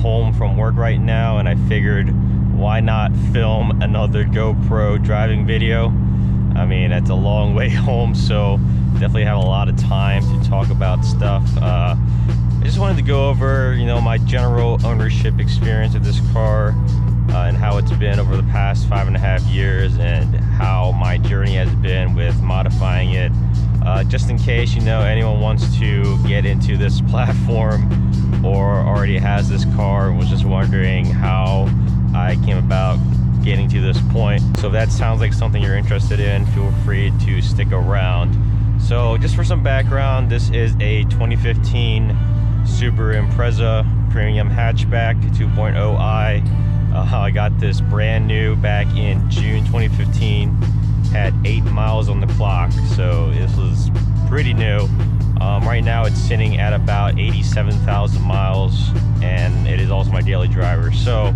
home from work right now, and I figured why not film another GoPro driving video. I mean, it's a long way home, so definitely have a lot of time to talk about stuff. I just wanted to go over, you know, my general ownership experience of this car and how it's been over the past 5.5 years, and how my journey has been with modifying it. Just in case, you know, anyone wants to get into this platform or already has this car and was just wondering how I came about getting to this point. So if that sounds like something you're interested in, feel free to stick around. So just for some background, this is a 2015 Subaru Impreza premium hatchback 2.0i. I got this brand new back in June 2015. Had 8 miles on the clock, so this was pretty new. Right now it's sitting at about 87,000 miles, and it is also my daily driver. So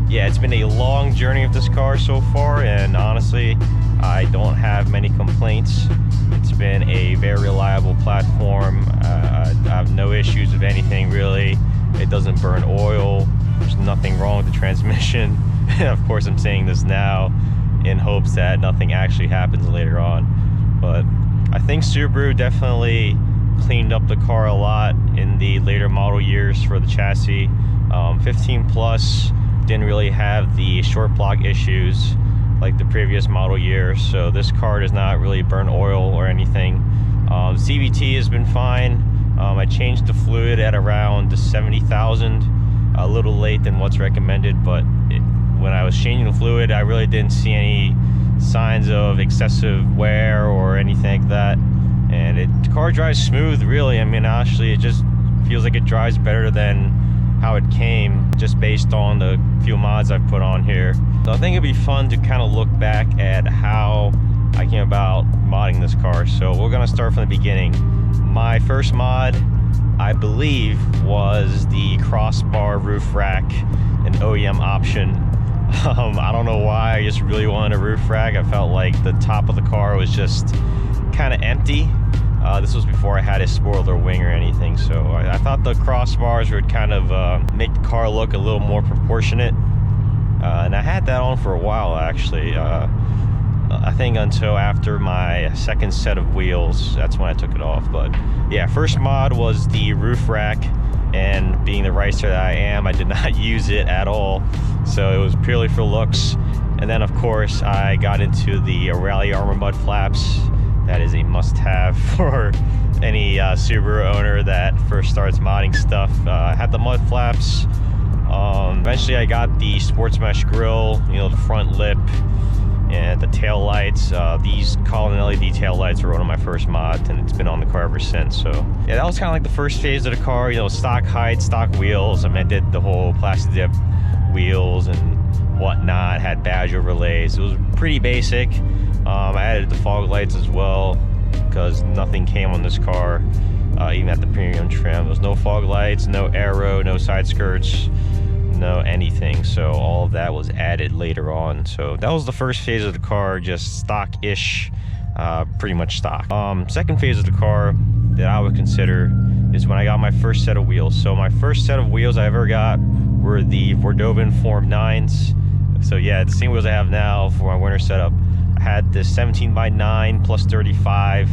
yeah, it's been a long journey with this car so far, and honestly, I don't have many complaints. It's been a very reliable platform. I have no issues with anything really. It doesn't burn oil. There's nothing wrong with the transmission. Of course, I'm saying this now in hopes that nothing actually happens later on. But I think Subaru definitely cleaned up the car a lot in the later model years for the chassis. 15 plus didn't really have the short block issues like the previous model years, so this car does not really burn oil or anything. CVT has been fine. I changed the fluid at around 70,000, a little late than what's recommended, but when I was changing the fluid, I really didn't see any signs of excessive wear or anything like that. And the car drives smooth, really. I mean, actually, it just feels like it drives better than how it came, just based on the few mods I've put on here. So I think it'd be fun to kind of look back at how I came about modding this car. So we're gonna start from the beginning. My first mod, I believe, was the crossbar roof rack, an OEM option. I don't know why, I just really wanted a roof rack. I felt like the top of the car was just kind of empty. This was before I had a spoiler wing or anything, so I thought the crossbars would kind of make the car look a little more proportionate. And I had that on for a while, actually. I think until after my second set of wheels, that's when I took it off. But yeah, first mod was the roof rack, and being the racer that I am, I did not use it at all, so it was purely for looks. And then of course I got into the Rally Armor mud flaps. That is a must-have for any Subaru owner that first starts modding stuff. I had the mud flaps. Eventually I got the sports mesh grille, you know, the front lip and the tail lights. These Colin LED tail lights were one of my first mods, and it's been on the car ever since. So yeah, that was kind of like the first phase of the car, you know, stock height, stock wheels. I mean, I did the whole plastic dip wheels and whatnot, had badge overlays. It was pretty basic. I added the fog lights as well, because nothing came on this car, even at the premium trim. There was no fog lights, no aero, no side skirts, no anything. So all of that was added later on. So that was the first phase of the car, just stock-ish, pretty much stock. Second phase of the car that I would consider is when I got my first set of wheels. So my first set of wheels I ever got were the Fordovan Form 9s. So yeah, the same wheels I have now for my winter setup. I had this 17x9 plus 35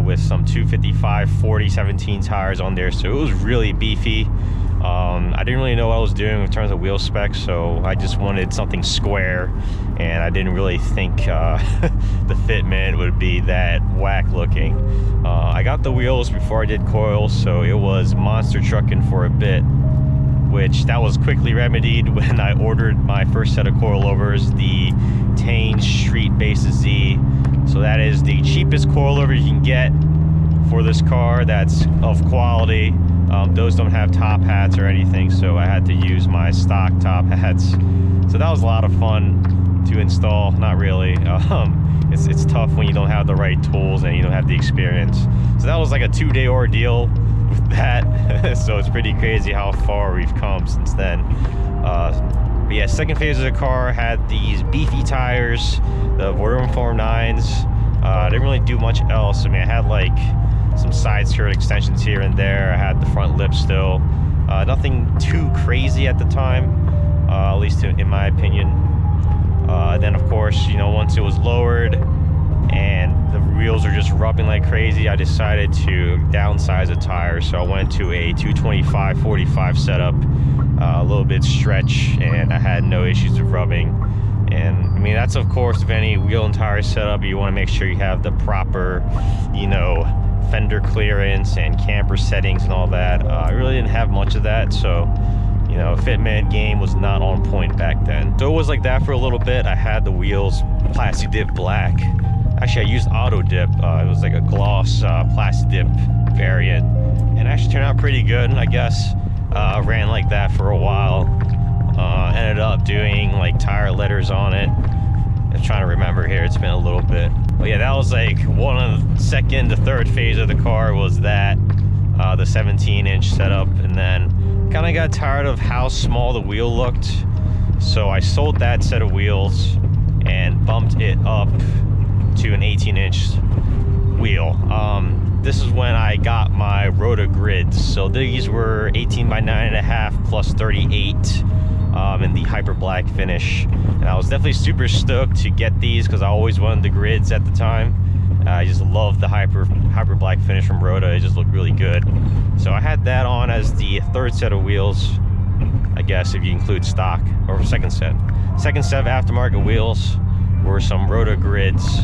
with some 255 40 17 tires on there, so it was really beefy. I didn't really know what I was doing in terms of wheel specs, so I just wanted something square, and I didn't really think the Fitment would be that whack looking. I got the wheels before I did coils, so it was monster trucking for a bit, which that was quickly remedied when I ordered my first set of coilovers, the Tane Street Basis Z. So that is the cheapest coilover you can get for this car that's of quality. Those don't have top hats or anything, so I had to use my stock top hats. So that was a lot of fun to install. Not really. It's tough when you don't have the right tools and you don't have the experience. So that was like a 2-day ordeal with that. So it's pretty crazy how far we've come since then. But yeah, second phase of the car had these beefy tires, the Fordovan Form 9s. I didn't really do much else. I mean, I had like some side skirt extensions here and there. I had the front lip still. Nothing too crazy at the time, at least in my opinion. Then of course, you know, once it was lowered and the wheels are just rubbing like crazy, I decided to downsize the tires. So I went to a 225/45 setup, a little bit stretch, and I had no issues with rubbing. And I mean, that's of course, with any wheel and tire setup, you want to make sure you have the proper, you know, fender clearance and camber settings and all that. I really didn't have much of that, so you know, Fitment game was not on point back then. So it was like that for a little bit. I had the wheels plastic dip black. Actually, I used auto dip. It was like a gloss plastic dip variant, and actually turned out pretty good, I guess. Ran like that for a while. Ended up doing like tire letters on it. I'm trying to remember here, it's been a little bit. But yeah, that was like one of the second to third phase of the car was that, the 17-inch setup. And then kind of got tired of how small the wheel looked. So I sold that set of wheels and bumped it up to an 18-inch wheel. This is when I got my Rota grids. So these were 18 by 9.5 plus 38 in the hyper black finish. And I was definitely super stoked to get these because I always wanted the grids at the time. I just loved the hyper black finish from Rota. It just looked really good. So I had that on as the third set of wheels, I guess, if you include stock, or second set. Second set of aftermarket wheels were some Rota grids.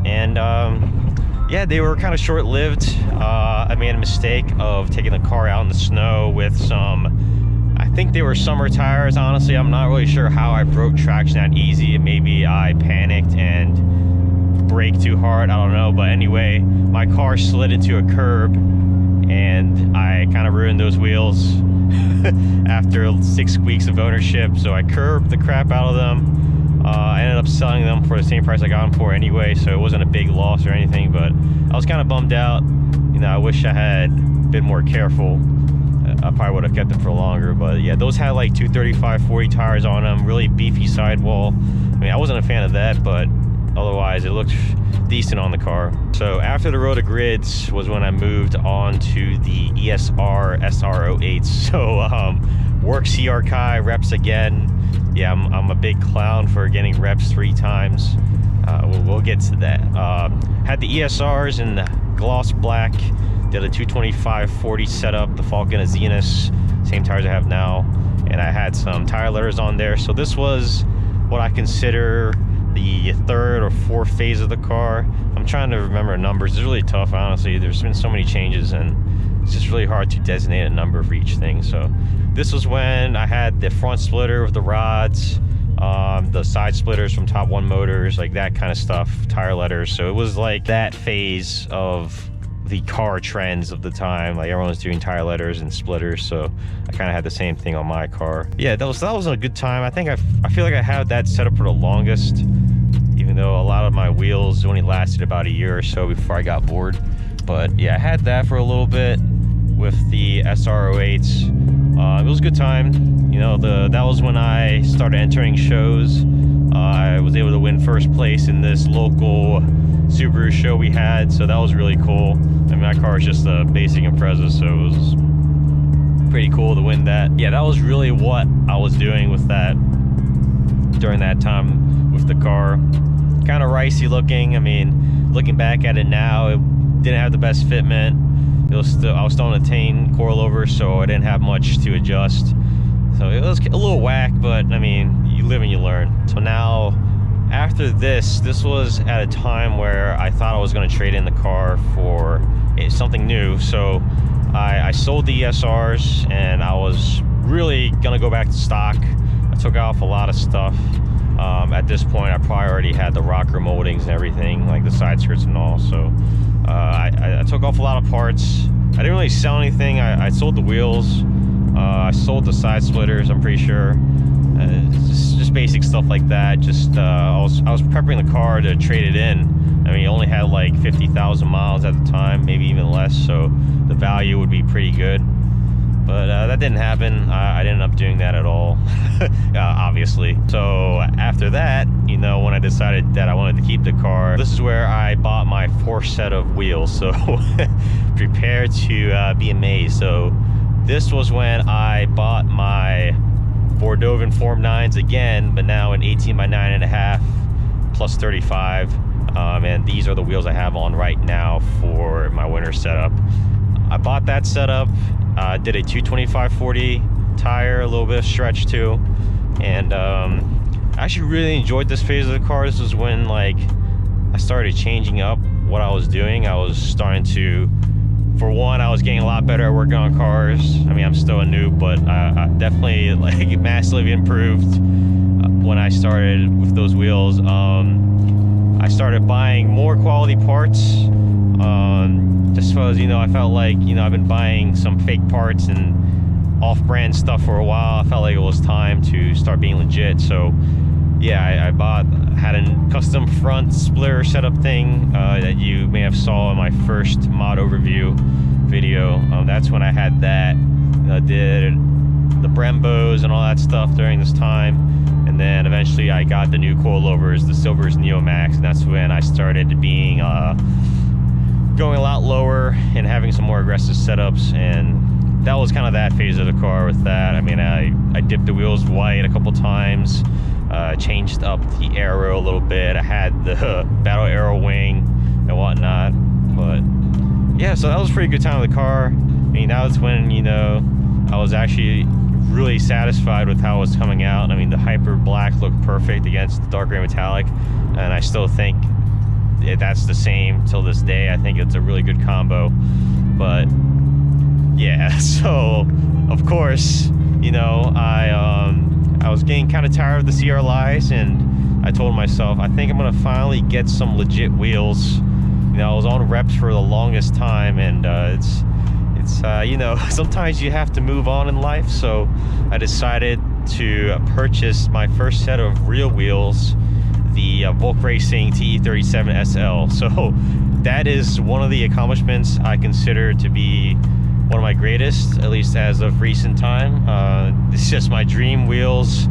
And yeah, they were kind of short-lived. I made a mistake of taking the car out in the snow with some, I think they were summer tires. Honestly, I'm not really sure how I broke traction that easy. Maybe I panicked and braked too hard, I don't know. But anyway, my car slid into a curb and I kind of ruined those wheels after 6 weeks of ownership. So I curbed the crap out of them. I ended up selling them for the same price I got them for anyway, so it wasn't a big loss or anything, but I was kind of bummed out. You know, I wish I had been more careful. I probably would have kept them for longer, but yeah, those had like 235/40 tires on them, really beefy sidewall. I mean, I wasn't a fan of that, but otherwise it looked decent on the car. So after the Rota grids was when I moved on to the ESR SR08. So work CR Kai reps again. Yeah, I'm a big clown for getting reps 3 times. We'll get to that. Had the ESRs in the gloss black. Did a 225/40 setup, the Falcon Azenas, same tires I have now. And I had some tire letters on there. So this was what I consider the third or fourth phase of the car. I'm trying to remember numbers. It's really tough, honestly. There's been so many changes and it's just really hard to designate a number for each thing. So this was when I had the front splitter with the rods, the side splitters from Top One Motors, like that kind of stuff, tire letters. So it was like that phase of the car trends of the time. Like everyone was doing tire letters and splitters, so I kind of had the same thing on my car. Yeah, that was a good time. I think I feel like I had that set up for the longest, even though a lot of my wheels only lasted about a year or so before I got bored. But yeah, I had that for a little bit with the SR08s. It was a good time. You know, that was when I started entering shows. I was able to win first place in this local Subaru show we had, so that was really cool. I mean, my car is just a basic Impreza, so it was pretty cool to win that. Yeah, that was really what I was doing with that during that time with the car. Kind of ricey looking. I mean, looking back at it now, it didn't have the best fitment. I was still on a Tane coilover, so I didn't have much to adjust. So it was a little whack, but I mean, you live and you learn. So now, after this was at a time where I thought I was going to trade in the car for something new. So I sold the ESRs and I was really going to go back to stock. I took off a lot of stuff. At this point, I probably already had the rocker moldings and everything, like the side skirts and all. So I took off a lot of parts. I didn't really sell anything. I sold the wheels. I sold the side splitters, I'm pretty sure. Just basic stuff like that. Just I was prepping the car to trade it in. I mean, it only had like 50,000 miles at the time, maybe even less, so the value would be pretty good. But that didn't happen. I didn't end up doing that at all, obviously. So after that, you know, when I decided that I wanted to keep the car, this is where I bought my 4th set of wheels. So prepare to be amazed. So This was when I bought my Bordeaux Form 9s again, but now in 18 by 9.5 plus 35. And these are the wheels I have on right now for my winter setup. I bought that setup, did a 225/40 tire, a little bit of stretch too, and I actually really enjoyed this phase of the car. This is when like I started changing up what I was doing. I was starting to, for one, I was getting a lot better at working on cars. I mean, I'm still a noob, but I definitely like massively improved when I started with those wheels. I started buying more quality parts, just because, you know, I felt like, you know, I've been buying some fake parts and off-brand stuff for a while. I felt like it was time to start being legit. So yeah, I had a custom front splitter setup thing that you may have saw in my first mod overview video. That's when I had that. I did the Brembos and all that stuff during this time, and then eventually I got the new coilovers, the Silvers Neomax, and that's when I started being going a lot lower and having some more aggressive setups. And that was kind of that phase of the car with that. I mean, I dipped the wheels white a couple times, changed up the aero a little bit. I had the battle aero wing and whatnot. But yeah, so that was a pretty good time with the car. I mean, that was when, you know, I was actually really satisfied with how it was coming out. I mean, the hyper black looked perfect against the dark gray metallic, and I still think that's the same till this day. I think it's a really good combo. But yeah, so of course, you know, I was getting kind of tired of the CRLIs, and I told myself, I think I'm gonna finally get some legit wheels. You know, I was on reps for the longest time, and it's you know, sometimes you have to move on in life. So I decided to purchase my first set of real wheels, the Volk Racing TE37 SL. So that is one of the accomplishments I consider to be one of my greatest, at least as of recent time. It's just my dream wheels.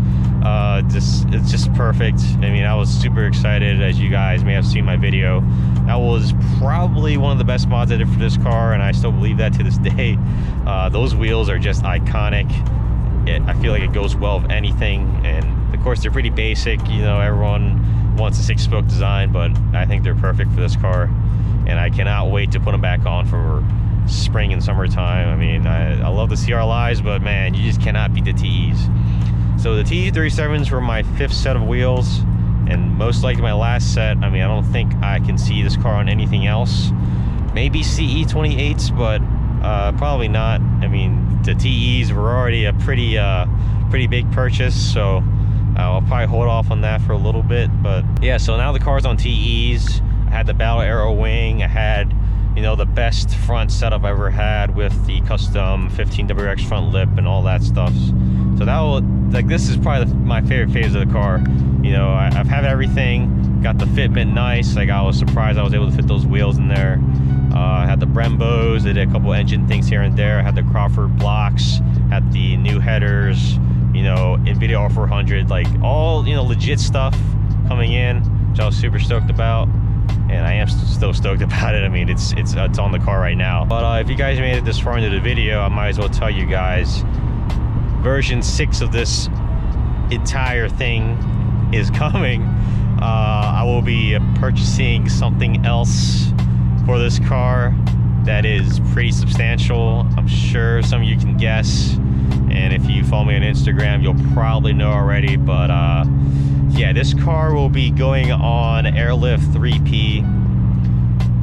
It's just perfect. I mean, I was super excited, as you guys may have seen my video. That was probably one of the best mods I did for this car, and I still believe that to this day. Those wheels are just iconic. I feel like it goes well with anything, and of course they're pretty basic. You know, everyone wants a 6-spoke design, but I think they're perfect for this car, and I cannot wait to put them back on for spring and summertime. I mean, I love the CRLIs, but man, you just cannot beat the TEs. So the TE37s were my 5th set of wheels, and most likely my last set. I mean, I don't think I can see this car on anything else. Maybe CE28s, but probably not. I mean, the TEs were already a pretty big purchase, so I'll probably hold off on that for a little bit. But yeah, so now the car's on TEs. I had the Battle Aero wing. I had, you know, the best front setup I ever had with the custom 15WX front lip and all that stuff. So that will, like, this is probably my favorite phase of the car. You know, I've had everything. Got the fitment nice. Like, I was surprised I was able to fit those wheels in there. I had the Brembos. They did a couple engine things here and there. I had the Crawford blocks. Had the new headers. You know, NVIDIA R400. Like, all, you know, legit stuff coming in, which I was super stoked about. And I am still stoked about it. I mean, it's on the car right now. But if you guys made it this far into the video, I might as well tell you guys, version 6 of this entire thing is coming. I will be purchasing something else for this car that is pretty substantial. I'm sure some of you can guess, and if you follow me on Instagram, you'll probably know already. But yeah, this car will be going on Airlift 3P.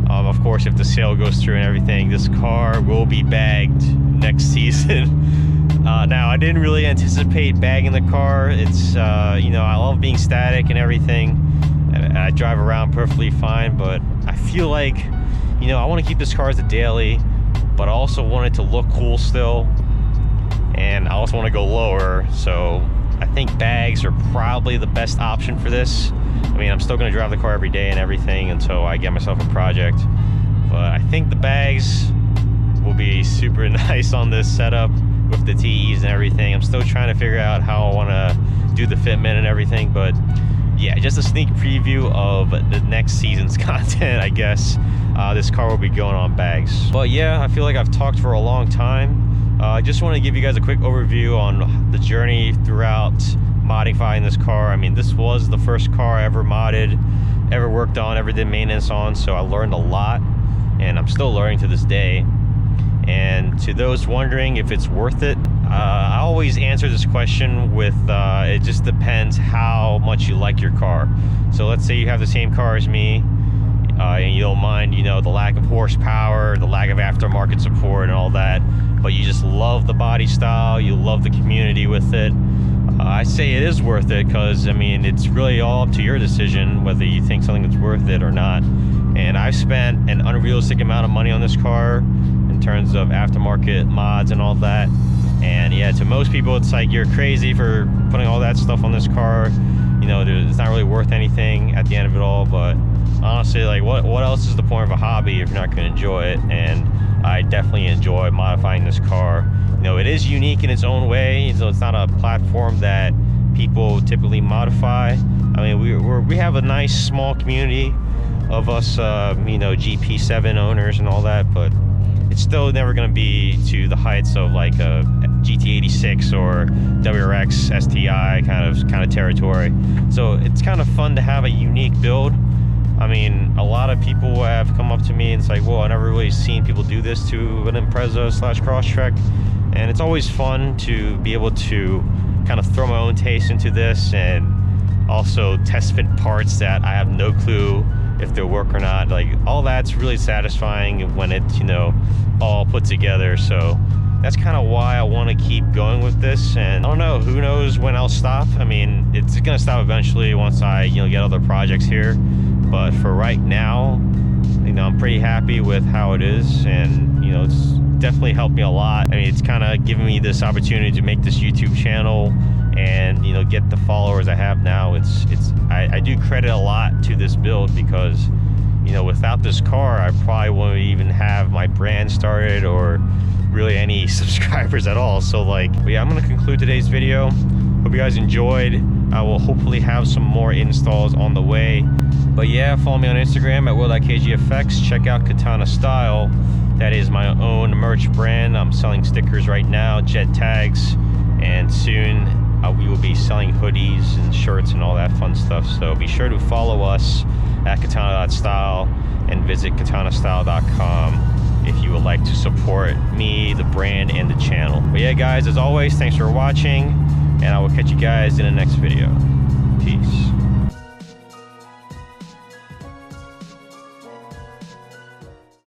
Of course, if the sale goes through and everything, this car will be bagged next season. Now, I didn't really anticipate bagging the car. It's, you know, I love being static and everything, and I drive around perfectly fine, but I feel like, you know, I want to keep this car as a daily, but I also want it to look cool still, and I also want to go lower. So I think bags are probably the best option for this. I mean, I'm still going to drive the car every day and everything until I get myself a project, but I think the bags will be super nice on this setup with the TEs and everything. I'm still trying to figure out how I want to do the fitment and everything, but yeah, just a sneak preview of the next season's content, I guess. This car will be going on bags. But yeah, I feel like I've talked for a long time. I just want to give you guys a quick overview on the journey throughout modifying this car. I mean, this was the first car I ever modded, ever worked on, ever did maintenance on, so I learned a lot, and I'm still learning to this day. And to those wondering if it's worth it, I always answer this question with it just depends how much you like your car. So let's say you have the same car as me, and you don't mind, you know, the lack of horsepower, the lack of aftermarket support and all that, but you just love the body style, you love the community with it. I say it is worth it, because I mean, it's really all up to your decision whether you think something is worth it or not. And I've spent an unrealistic amount of money on this car in terms of aftermarket mods and all that. And yeah, to most people it's like, you're crazy for putting all that stuff on this car, you know, it's not really worth anything at the end of it all. But honestly, like, what else is the point of a hobby if you're not going to enjoy it? And I definitely enjoy modifying this car. You know, it is unique in its own way, so it's not a platform that people typically modify. I mean, we have a nice small community of us, you know, GP7 owners and all that, but it's still never going to be to the heights of like a GT86 or WRX STI kind of territory. So it's kind of fun to have a unique build. I mean, a lot of people have come up to me and it's like, well, I've never really seen people do this to an Impreza / Crosstrek. And it's always fun to be able to kind of throw my own taste into this and also test fit parts that I have no clue if they'll work or not. Like, all that's really satisfying when it's, you know, all put together. So that's kind of why I want to keep going with this. And I don't know, who knows when I'll stop. I mean, it's gonna stop eventually once I, you know, get other projects here. But for right now, you know, I'm pretty happy with how it is, and you know, it's definitely helped me a lot. I mean, it's kind of given me this opportunity to make this YouTube channel and, you know, get the followers I have now. I do credit a lot to this build, because, you know, without this car I probably wouldn't even have my brand started or really any subscribers at all. So like, but yeah, I'm gonna conclude today's video. Hope you guys enjoyed. I will hopefully have some more installs on the way. But yeah, follow me on Instagram at will.kgfx. Check out Katana Style. That is my own merch brand. I'm selling stickers right now, jet tags, and soon we will be selling hoodies and shirts and all that fun stuff. So be sure to follow us at katana.style and visit katanastyle.com if you would like to support me, the brand, and the channel. But yeah, guys, as always, thanks for watching, and I will catch you guys in the next video.